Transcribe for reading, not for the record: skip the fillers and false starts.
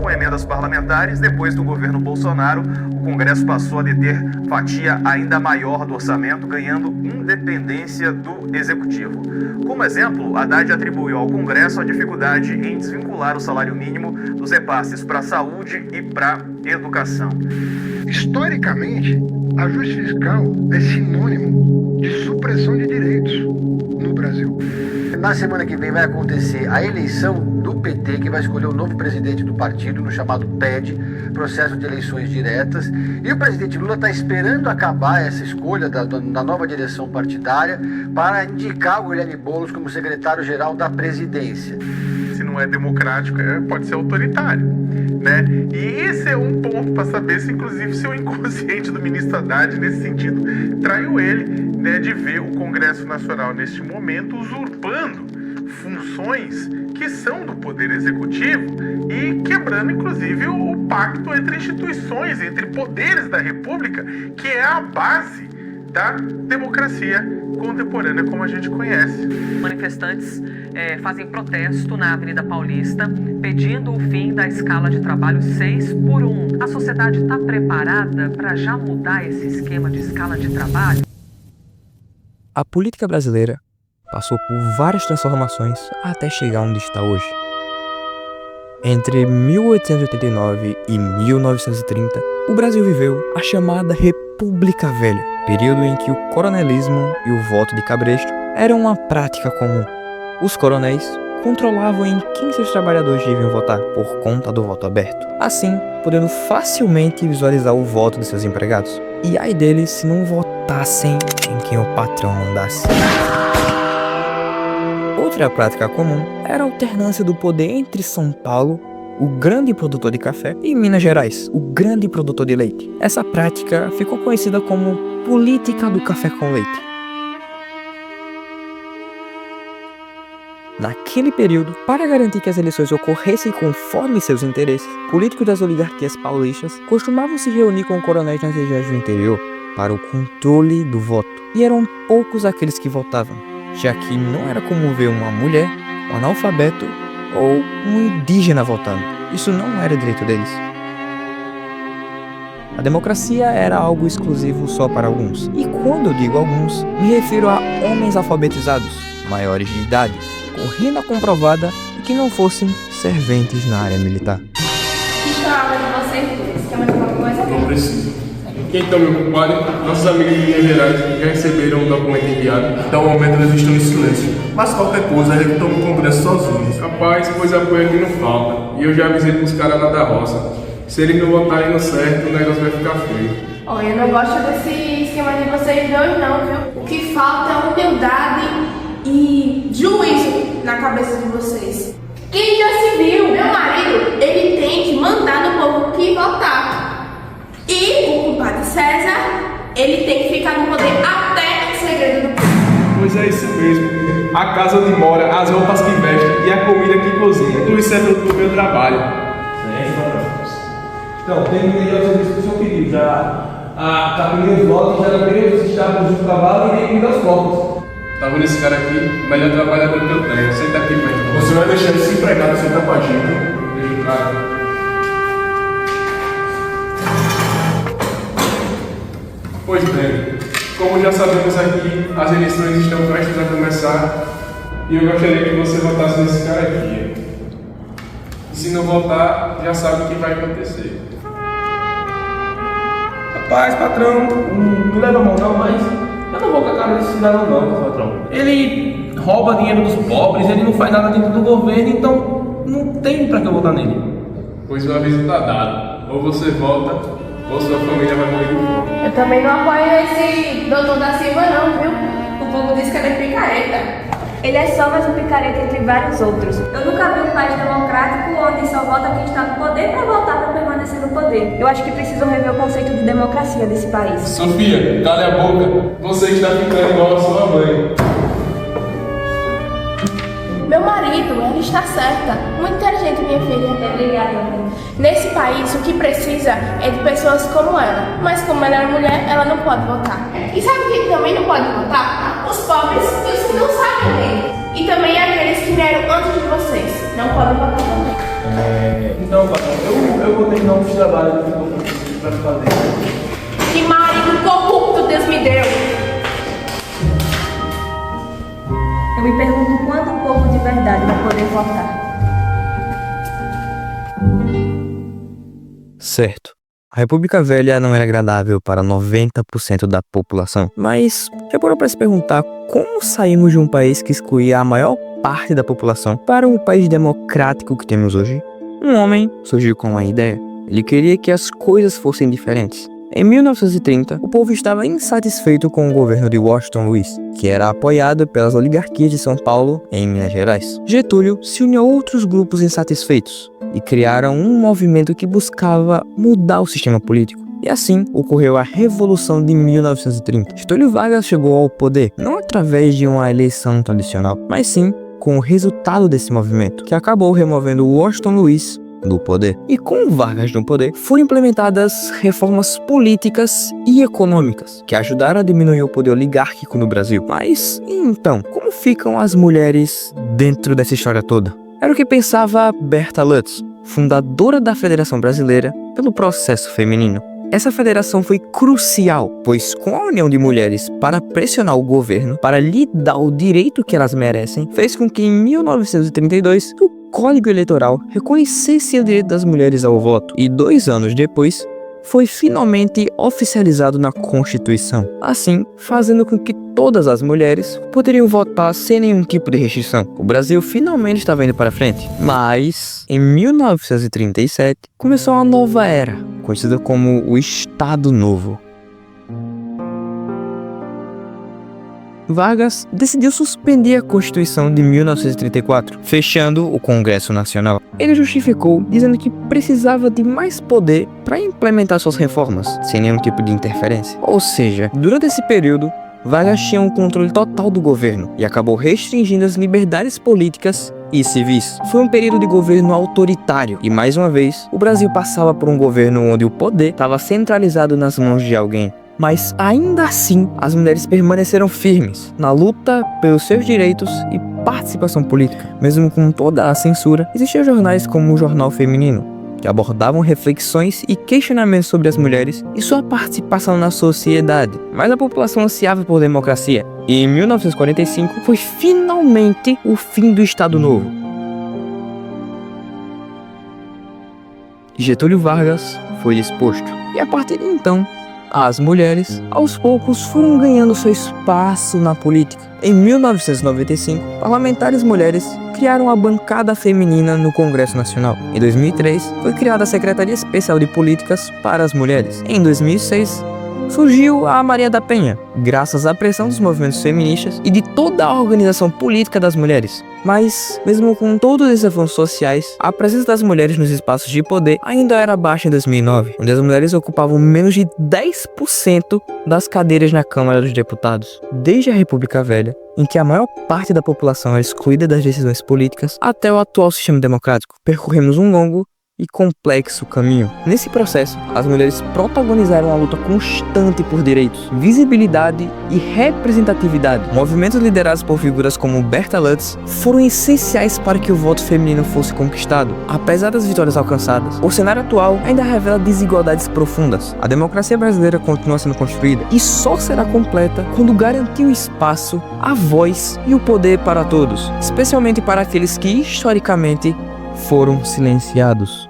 com emendas parlamentares, depois do governo Bolsonaro, o Congresso passou a deter fatia ainda maior do orçamento, ganhando independência do Executivo. Como exemplo, Haddad atribuiu ao Congresso a dificuldade em desvincular o salário mínimo dos repasses para a saúde e para a educação. Historicamente, ajuste fiscal é sinônimo de supressão de direitos no Brasil. Na semana que vem vai acontecer a eleição do PT, que vai escolher o novo presidente do partido, no chamado PED, Processo de Eleições Diretas. E o presidente Lula está esperando acabar essa escolha da nova direção partidária para indicar o Guilherme Boulos como secretário-geral da presidência. Se não é democrático, pode ser autoritário, né? E esse é um ponto para saber se, inclusive, se o inconsciente do ministro Haddad, nesse sentido, traiu ele, né, de ver o Congresso Nacional, neste momento, usurpando funções que são do Poder Executivo e quebrando, inclusive, o pacto entre instituições, entre poderes da República, que é a base da democracia contemporânea como a gente conhece. Manifestantes fazem protesto na Avenida Paulista, pedindo o fim da escala de trabalho 6x1. A sociedade está preparada para já mudar esse esquema de escala de trabalho? A política brasileira passou por várias transformações até chegar onde está hoje. Entre 1889 e 1930, o Brasil viveu a chamada República Velha, período em que o coronelismo e o voto de cabresto eram uma prática comum. Os coronéis controlavam em quem seus trabalhadores deviam votar por conta do voto aberto, assim podendo facilmente visualizar o voto de seus empregados. E ai deles se não votassem em quem o patrão mandasse. Outra prática comum era a alternância do poder entre São Paulo, o grande produtor de café, e Minas Gerais, o grande produtor de leite. Essa prática ficou conhecida como política do café com leite. Naquele período, para garantir que as eleições ocorressem conforme seus interesses, políticos das oligarquias paulistas costumavam se reunir com coronéis nas regiões do interior para o controle do voto. E eram poucos aqueles que votavam, já que não era comum ver uma mulher, um analfabeto ou um indígena votando. Isso não era direito deles. A democracia era algo exclusivo só para alguns. E quando eu digo alguns, me refiro a homens alfabetizados, maiores de idade, com renda comprovada e que não fossem serventes na área militar. Estou a aula de vocês dois. Quer mais alguma coisa? Não preciso. Então, meu compadre, nossos amigos de Minas Gerais já receberam o documento enviado. Até o momento eles estão em silêncio. Mas qualquer coisa, eles estão no Congresso sozinhos. Rapaz, pois apoio aqui não falta. E eu já avisei pros caras lá da roça. Se eles não votarem no certo, o negócio vai ficar feio. Olha, eu não gosto desse esquema de vocês dois não, viu? O que falta é humildade e juízo na cabeça de vocês. Quem já se viu? Meu marido, ele tem que mandar no povo que votar. E o compadre César, ele tem que ficar no poder até o segredo do povo. Pois é isso mesmo. A casa onde mora, as roupas que veste e a comida que cozinha. Tudo isso é fruto do meu trabalho. Então, terminei o serviço do seu pedido. Já capinei os votos, já lembrei os estábulos do trabalho e nem das fotos. Tá vendo esse cara aqui? O melhor trabalhador que eu tenho. Senta aqui perto. Você vai deixar esse empregado sentar com a gente, Deixa o cara. Pois bem, como já sabemos aqui, as eleições estão prestes a começar e eu gostaria que você votasse nesse cara aqui. E se não votar, já sabe o que vai acontecer. Rapaz, patrão, não me leva a mão não, mas eu não vou com a cara desse cidadão não, patrão. Ele rouba dinheiro dos pobres, ele não faz nada dentro do governo, então não tem pra que eu votar nele. Pois o aviso tá dado. Ou você vota, ou sua família vai morrer de fome. Eu também não apoio esse doutor da Silva não, viu? O povo diz que ele é picareta. Ele é só mais um picareta entre vários outros. Eu nunca vi um país democrático onde só vota quem está no poder para votar para permanecer no poder. Eu acho que precisam rever o conceito de democracia desse país. Sofia, cale a boca. Você está ficando igual a sua mãe. Meu marido, ela está certa. Muito inteligente, minha filha. Obrigada, mãe. Nesse país, o que precisa é de pessoas como ela. Mas como ela é mulher, ela não pode votar. E sabe quem também não pode votar? Os pobres e os que não sabem ler. E também aqueles que vieram antes de vocês. Não podem votar também. Então, patrão, eu eu vou terminar uns trabalhos que eu tô pra fazer. Que marido corrupto Deus me deu. Eu me pergunto quando o povo de verdade vai poder votar. Certo. A República Velha não era agradável para 90% da população, mas já parou para se perguntar como saímos de um país que excluía a maior parte da população para um país democrático que temos hoje? Um homem surgiu com uma ideia. Ele queria que as coisas fossem diferentes. Em 1930, o povo estava insatisfeito com o governo de Washington Luiz, que era apoiado pelas oligarquias de São Paulo em Minas Gerais. Getúlio se uniu a outros grupos insatisfeitos e criaram um movimento que buscava mudar o sistema político. E assim ocorreu a Revolução de 1930. Getúlio Vargas chegou ao poder não através de uma eleição tradicional, mas sim com o resultado desse movimento, que acabou removendo Washington Luiz do poder. E com Vargas no poder, foram implementadas reformas políticas e econômicas que ajudaram a diminuir o poder oligárquico no Brasil. Mas, então, como ficam as mulheres dentro dessa história toda? Era o que pensava Berta Lutz, fundadora da Federação Brasileira pelo Processo Feminino. Essa federação foi crucial, pois com a união de mulheres para pressionar o governo, para lhe dar o direito que elas merecem, fez com que em 1932 o Código Eleitoral reconhecesse o direito das mulheres ao voto e 2 anos depois foi finalmente oficializado na Constituição, assim fazendo com que todas as mulheres poderiam votar sem nenhum tipo de restrição. O Brasil finalmente estava indo para frente, mas em 1937 começou uma nova era, conhecida como o Estado Novo. Vargas decidiu suspender a Constituição de 1934, fechando o Congresso Nacional. Ele justificou dizendo que precisava de mais poder para implementar suas reformas, sem nenhum tipo de interferência. Ou seja, durante esse período, Vargas tinha um controle total do governo e acabou restringindo as liberdades políticas e civis. Foi um período de governo autoritário e, mais uma vez, o Brasil passava por um governo onde o poder estava centralizado nas mãos de alguém. Mas ainda assim, as mulheres permaneceram firmes na luta pelos seus direitos e participação política. Mesmo com toda a censura, existiam jornais como o Jornal Feminino, que abordavam reflexões e questionamentos sobre as mulheres e sua participação na sociedade. Mas a população ansiava por democracia, e em 1945 foi finalmente o fim do Estado Novo. Getúlio Vargas foi disposto, e a partir de então, as mulheres, aos poucos, foram ganhando seu espaço na política. Em 1995, parlamentares mulheres criaram a bancada feminina no Congresso Nacional. Em 2003, foi criada a Secretaria Especial de Políticas para as Mulheres. Em 2006, surgiu a Maria da Penha, graças à pressão dos movimentos feministas e de toda a organização política das mulheres. Mas, mesmo com todos esses avanços sociais, a presença das mulheres nos espaços de poder ainda era baixa em 2009, onde as mulheres ocupavam menos de 10% das cadeiras na Câmara dos Deputados. Desde a República Velha, em que a maior parte da população é excluída das decisões políticas, até o atual sistema democrático, percorremos um longo e complexo caminho. Nesse processo, as mulheres protagonizaram uma luta constante por direitos, visibilidade e representatividade. Movimentos liderados por figuras como Berta Lutz foram essenciais para que o voto feminino fosse conquistado. Apesar das vitórias alcançadas, o cenário atual ainda revela desigualdades profundas. A democracia brasileira continua sendo construída e só será completa quando garantir o espaço, a voz e o poder para todos, especialmente para aqueles que historicamente foram silenciados.